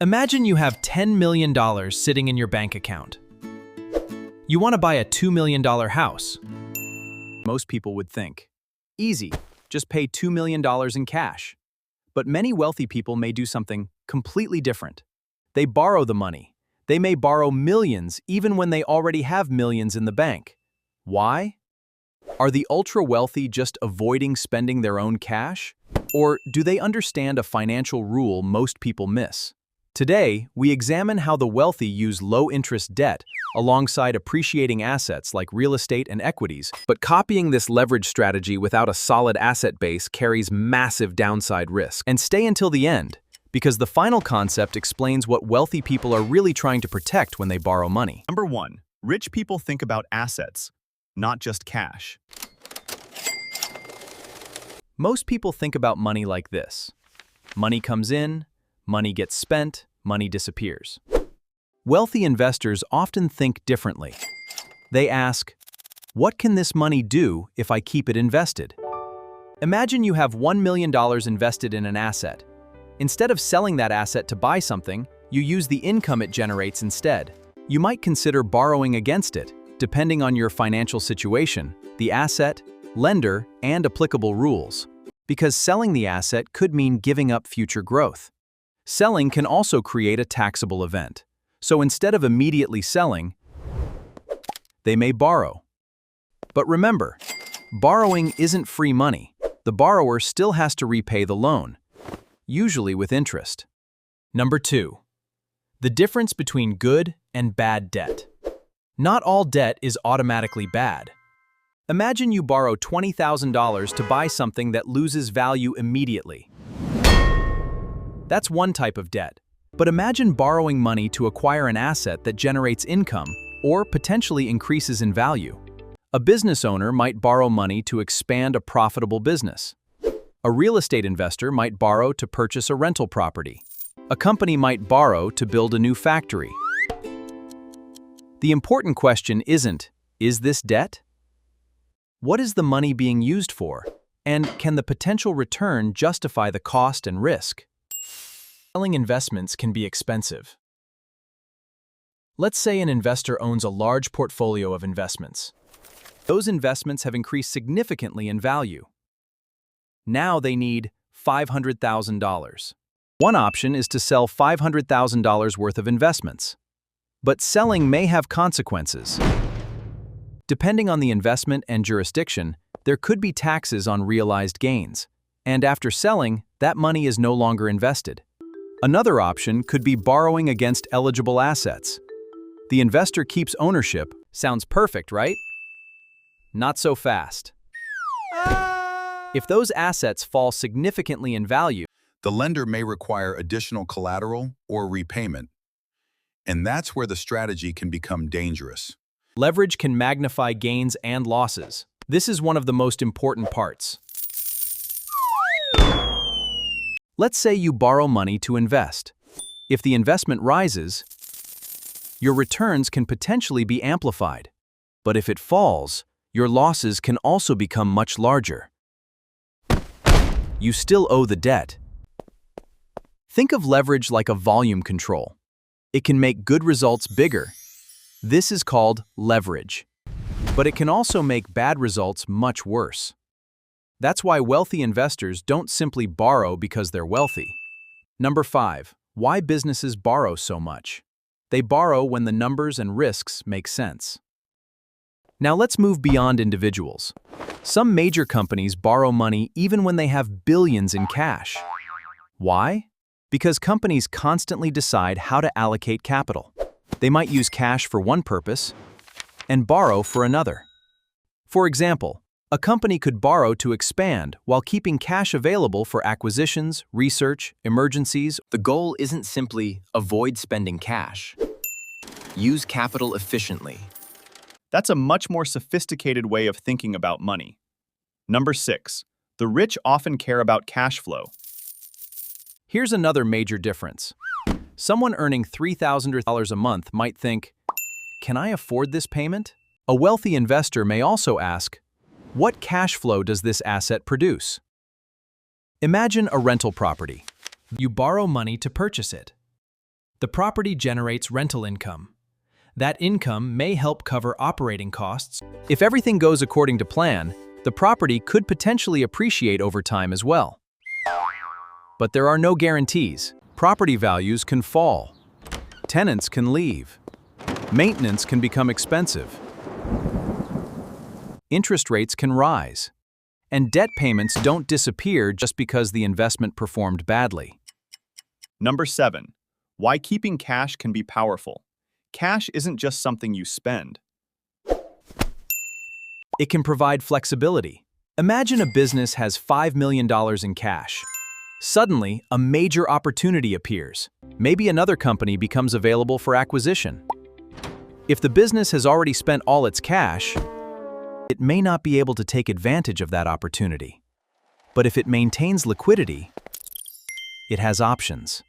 Imagine you have $10 million sitting in your bank account. You want to buy a $2 million house. Most people would think, easy, just pay $2 million in cash. But many wealthy people may do something completely different. They borrow the money. They may borrow millions even when they already have millions in the bank. Why? Are the ultra-wealthy just avoiding spending their own cash? Or do they understand a financial rule most people miss? Today, we examine how the wealthy use low-interest debt alongside appreciating assets like real estate and equities, but copying this leverage strategy without a solid asset base carries massive downside risk. And stay until the end, because the final concept explains what wealthy people are really trying to protect when they borrow money. Number 1. Rich people think about assets, not just cash. Most people think about money like this. Money comes in, money gets spent, money disappears. Wealthy investors often think differently. They ask, what can this money do if I keep it invested? Imagine you have $1 million invested in an asset. Instead of selling that asset to buy something, you use the income it generates instead. You might consider borrowing against it, depending on your financial situation, the asset, lender, and applicable rules. Because selling the asset could mean giving up future growth. Selling can also create a taxable event. So instead of immediately selling, they may borrow. But remember, borrowing isn't free money. The borrower still has to repay the loan, usually with interest. Number 2. The difference between good and bad debt. Not all debt is automatically bad. Imagine you borrow $20,000 to buy something that loses value immediately. That's one type of debt. But imagine borrowing money to acquire an asset that generates income or potentially increases in value. A business owner might borrow money to expand a profitable business. A real estate investor might borrow to purchase a rental property. A company might borrow to build a new factory. The important question isn't, is this debt? What is the money being used for? And can the potential return justify the cost and risk? Selling investments can be expensive. Let's say an investor owns a large portfolio of investments. Those investments have increased significantly in value. Now they need $500,000. One option is to sell $500,000 worth of investments. But selling may have consequences. Depending on the investment and jurisdiction, there could be taxes on realized gains. And after selling, that money is no longer invested. Another option could be borrowing against eligible assets. The investor keeps ownership. Sounds perfect, right? Not so fast. If those assets fall significantly in value, the lender may require additional collateral or repayment. And that's where the strategy can become dangerous. leverage can magnify gains and losses. This is one of the most important parts. Let's say you borrow money to invest. If the investment rises, your returns can potentially be amplified. But if it falls, your losses can also become much larger. You still owe the debt. Think of leverage like a volume control. It can make good results bigger. This is called leverage. But it can also make bad results much worse. That's why wealthy investors don't simply borrow because they're wealthy. Number 5. Why businesses borrow so much. They borrow when the numbers and risks make sense. Now let's move beyond individuals. Some major companies borrow money even when they have billions in cash. Why? Because companies constantly decide how to allocate capital. They might use cash for one purpose and borrow for another. For example, a company could borrow to expand while keeping cash available for acquisitions, research, emergencies. The goal isn't simply avoid spending cash. Use capital efficiently. That's a much more sophisticated way of thinking about money. Number 6. The rich often care about cash flow. Here's another major difference. Someone earning $3,000 a month might think, can I afford this payment? A wealthy investor may also ask, what cash flow does this asset produce? Imagine a rental property. You borrow money to purchase it. The property generates rental income. That income may help cover operating costs. If everything goes according to plan, the property could potentially appreciate over time as well. But there are no guarantees. Property values can fall. Tenants can leave. Maintenance can become expensive. Interest rates can rise. And debt payments don't disappear just because the investment performed badly. Number 7. Why keeping cash can be powerful. Cash isn't just something you spend. It can provide flexibility. Imagine a business has $5 million in cash. Suddenly, a major opportunity appears. Maybe another company becomes available for acquisition. If the business has already spent all its cash, it may not be able to take advantage of that opportunity. But if it maintains liquidity, it has options.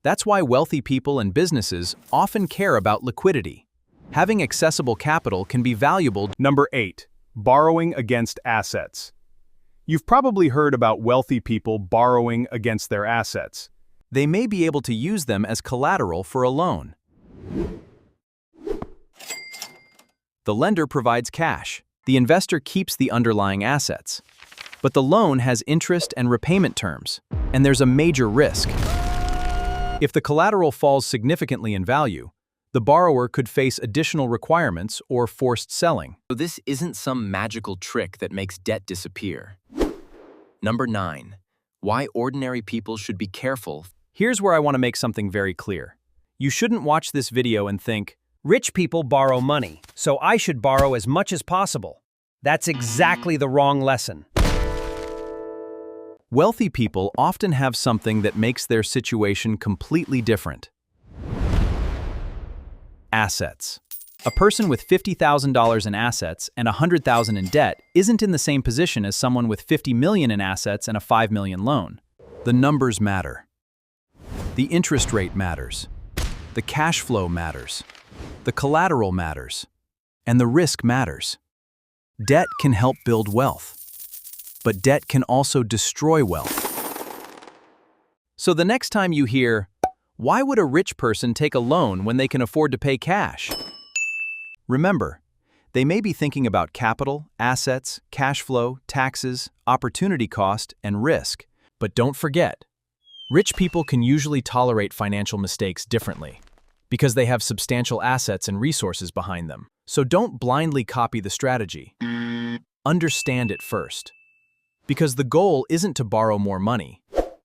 That's why wealthy people and businesses often care about liquidity. Having accessible capital can be valuable. Number 8. Borrowing against assets. You've probably heard about wealthy people borrowing against their assets. They may be able to use them as collateral for a loan. The lender provides cash. The investor keeps the underlying assets. But the loan has interest and repayment terms, and there's a major risk. If the collateral falls significantly in value, the borrower could face additional requirements or forced selling. So this isn't some magical trick that makes debt disappear. Number 9. Why ordinary people should be careful. Here's where I want to make something very clear. You shouldn't watch this video and think, "Rich people borrow money, so I should borrow as much as possible." That's exactly the wrong lesson. Wealthy people often have something that makes their situation completely different. Assets. A person with $50,000 in assets and $100,000 in debt isn't in the same position as someone with $50 million in assets and a $5 million loan. The numbers matter. The interest rate matters. The cash flow matters. The collateral matters. And the risk matters. Debt can help build wealth, but debt can also destroy wealth. So the next time you hear, "Why would a rich person take a loan when they can afford to pay cash?" Remember, they may be thinking about capital, assets, cash flow, taxes, opportunity cost, and risk. But don't forget, rich people can usually tolerate financial mistakes differently because they have substantial assets and resources behind them. So don't blindly copy the strategy. Understand it first. Because the goal isn't to borrow more money.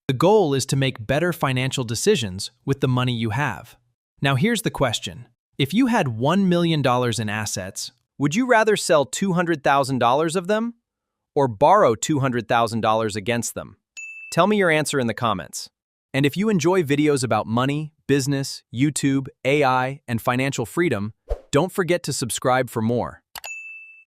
The goal is to make better financial decisions with the money you have. Now here's the question. If you had $1 million in assets, would you rather sell $200,000 of them or borrow $200,000 against them? Tell me your answer in the comments. And if you enjoy videos about money, business, YouTube, AI, and financial freedom, don't forget to subscribe for more.